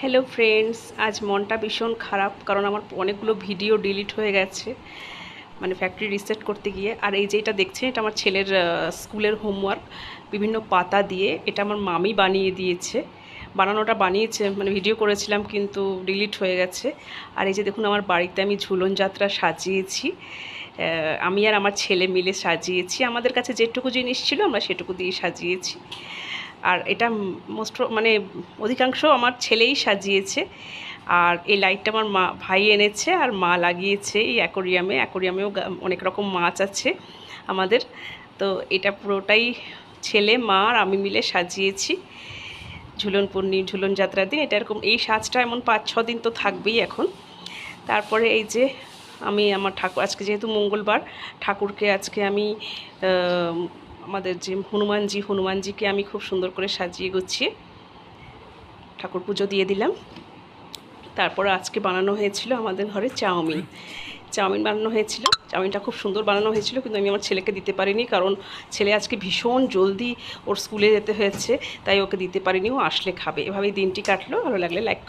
Hello friends, আজ মনটা ভীষণ খারাপ কারণ আমার অনেকগুলো ভিডিও ডিলিট হয়ে গেছে, মানে ফ্যাক্টরি রিসেট করতে গিয়ে। আর এই যে এটা দেখছেন, এটা আমার ছেলের স্কুলের হোমওয়ার্ক, বিভিন্ন পাতা দিয়ে। এটা আমার মামি বানিয়ে দিয়েছে, বানিয়েছে, মানে ভিডিও করেছিলাম কিন্তু ডিলিট হয়ে গেছে। আর এই যে দেখুন, আমার বাড়িতে আমি ঝুলন যাত্রা সাজিয়েছি, আমি আর আমার ছেলে মিলে সাজিয়েছি। আমাদের কাছে যেটুকু জিনিস ছিল আমরা সেটুকু দিয়ে সাজিয়েছি। আর এটা মানে অধিকাংশ আমার ছেলেই সাজিয়েছে। আর এই লাইটটা আমার ভাই এনেছে আর মা লাগিয়েছে এই অ্যাকোরিয়ামেও অনেক রকম মাছ আছে আমাদের। তো এটা পুরোটাই ছেলে, মা আর আমি মিলে সাজিয়েছি ঝুলন যাত্রার দিন। এটা এরকম এই সাজটা এমন 5-6 দিন তো থাকবেই এখন। তারপরে এই যে আমি আমার ঠাকুর, আজকে যেহেতু মঙ্গলবার, ঠাকুরকে আজকে আমি আমাদের যে হনুমানজিকে আমি খুব সুন্দর করে সাজিয়ে গুছিয়ে ঠাকুর পুজো দিয়ে দিলাম। তারপর আজকে বানানো হয়েছিল আমাদের ঘরে চাউমিন বানানো হয়েছিল। চাউমিনটা খুব সুন্দর বানানো হয়েছিল, কিন্তু আমি আমার ছেলেকে দিতে পারিনি, কারণ ছেলে আজকে ভীষণ জলদি ওর স্কুলে যেতে হয়েছে, তাই ওকে দিতে পারিনি। ও আসলে খাবে। এভাবেই দিনটি কাটলো। ভালো লাগলে লাইক